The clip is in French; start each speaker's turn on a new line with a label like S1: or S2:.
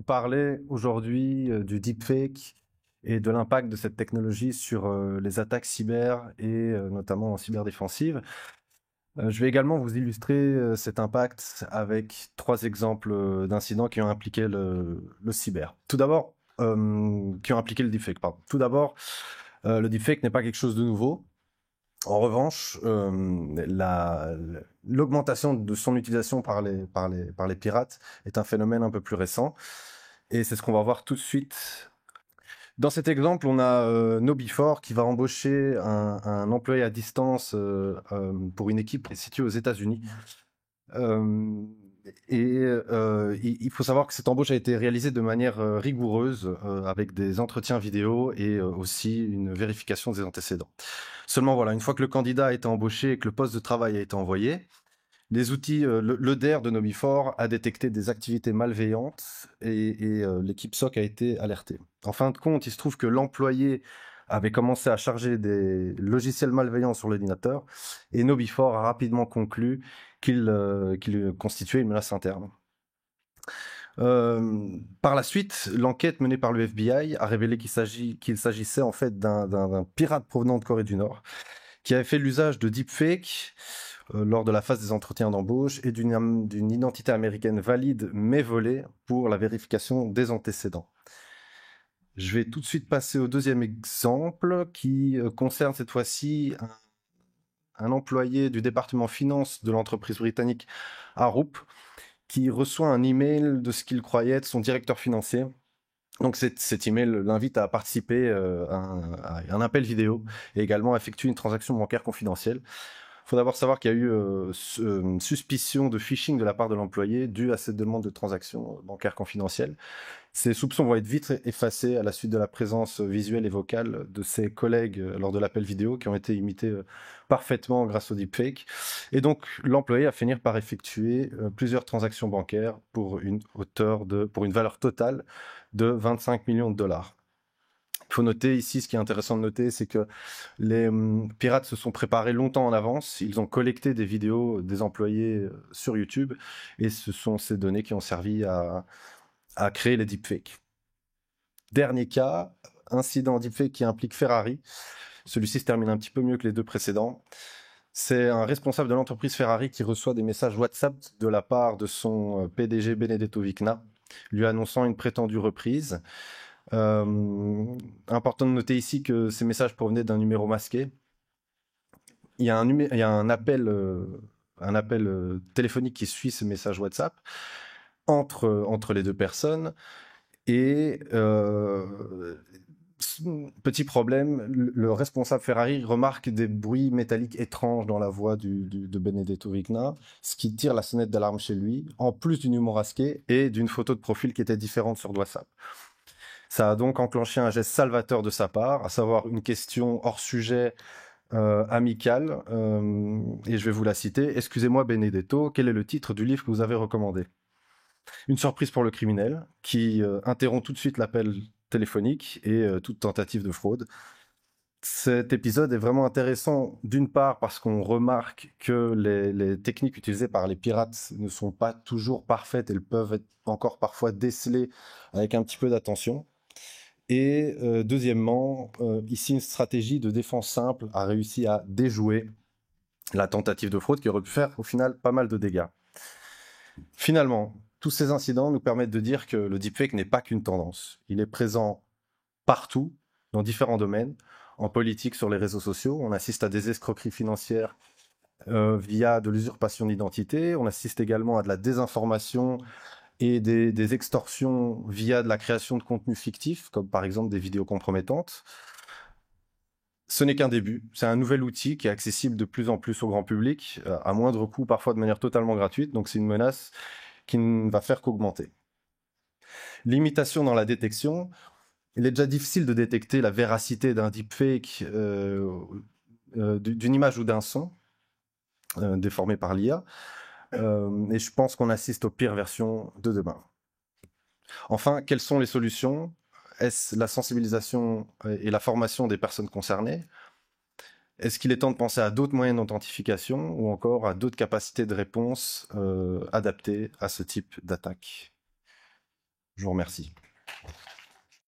S1: parler aujourd'hui du deepfake et de l'impact de cette technologie sur les attaques cyber et notamment en cyberdéfensive. Je vais également vous illustrer cet impact avec 3 exemples d'incidents qui ont impliqué le cyber. Tout d'abord, qui ont impliqué le deepfake, pardon. Tout d'abord, le deepfake n'est pas quelque chose de nouveau. En revanche, l'augmentation de son utilisation par les pirates est un phénomène un peu plus récent. Et c'est ce qu'on va voir tout de suite. Dans cet exemple, on a KnowBe4 qui va embaucher un employé à distance pour une équipe qui est située aux États-Unis. Il faut savoir que cette embauche a été réalisée de manière rigoureuse avec des entretiens vidéo et aussi une vérification des antécédents. Seulement voilà, une fois que le candidat a été embauché et que le poste de travail a été envoyé, les outils, le DER de KnowBe4 a détecté des activités malveillantes et l'équipe SOC a été alertée. En fin de compte, il se trouve que l'employé avait commencé à charger des logiciels malveillants sur l'ordinateur et KnowBe4 a rapidement conclu qu'il constituait une menace interne. Par la suite, l'enquête menée par le FBI a révélé qu'il s'agissait en fait d'un pirate provenant de Corée du Nord qui avait fait l'usage de deepfake lors de la phase des entretiens d'embauche et d'une identité américaine valide mais volée pour la vérification des antécédents. Je vais tout de suite passer au deuxième exemple qui concerne cette fois-ci un employé du département finance de l'entreprise britannique Arup qui reçoit un email de ce qu'il croyait être son directeur financier. Donc cet email l'invite à participer à un appel vidéo et également à effectuer une transaction bancaire confidentielle. Il faut d'abord savoir qu'il y a eu une suspicion de phishing de la part de l'employé due à cette demande de transaction bancaire confidentielle. Ces soupçons vont être vite effacés à la suite de la présence visuelle et vocale de ses collègues lors de l'appel vidéo qui ont été imités parfaitement grâce au deepfake. Et donc l'employé a fini par effectuer plusieurs transactions bancaires pour une valeur totale de 25 millions de dollars. Il faut noter ici, ce qui est intéressant de noter, c'est que les pirates se sont préparés longtemps en avance. Ils ont collecté des vidéos des employés sur YouTube et ce sont ces données qui ont servi à créer les deepfakes. Dernier cas, incident deepfake qui implique Ferrari. Celui-ci se termine un petit peu mieux que les deux précédents. C'est un responsable de l'entreprise Ferrari qui reçoit des messages WhatsApp de la part de son PDG Benedetto Vicna, lui annonçant une prétendue reprise. Important de noter ici que ces messages provenaient d'un numéro masqué. Il y a un appel téléphonique qui suit ce message WhatsApp entre les deux personnes. Et petit problème, le responsable Ferrari remarque des bruits métalliques étranges dans la voix de Benedetto Vicna, ce qui tire la sonnette d'alarme chez lui, en plus du numéro masqué et d'une photo de profil qui était différente sur WhatsApp. Ça a donc enclenché un geste salvateur de sa part, à savoir une question hors sujet amicale, et je vais vous la citer. Excusez-moi Benedetto, quel est le titre du livre que vous avez recommandé? Une surprise pour le criminel, qui interrompt tout de suite l'appel téléphonique et toute tentative de fraude. Cet épisode est vraiment intéressant, d'une part parce qu'on remarque que les techniques utilisées par les pirates ne sont pas toujours parfaites, elles peuvent être encore parfois décelées avec un petit peu d'attention. Et deuxièmement, ici une stratégie de défense simple a réussi à déjouer la tentative de fraude qui aurait pu faire au final pas mal de dégâts. Finalement, tous ces incidents nous permettent de dire que le deepfake n'est pas qu'une tendance. Il est présent partout, dans différents domaines. En politique, sur les réseaux sociaux, on assiste à des escroqueries financières via de l'usurpation d'identité. On assiste également à de la désinformation et des extorsions via de la création de contenus fictifs, comme par exemple des vidéos compromettantes. Ce n'est qu'un début. C'est un nouvel outil qui est accessible de plus en plus au grand public, à moindre coût, parfois de manière totalement gratuite. Donc c'est une menace qui ne va faire qu'augmenter. Limitation dans la détection. Il est déjà difficile de détecter la véracité d'un deepfake, d'une image ou d'un son déformé par l'IA. Et je pense qu'on assiste aux pires versions de demain. Enfin, quelles sont les solutions? Est-ce la sensibilisation et la formation des personnes concernées? Est-ce qu'il est temps de penser à d'autres moyens d'authentification ou encore à d'autres capacités de réponse adaptées à ce type d'attaque? Je vous remercie.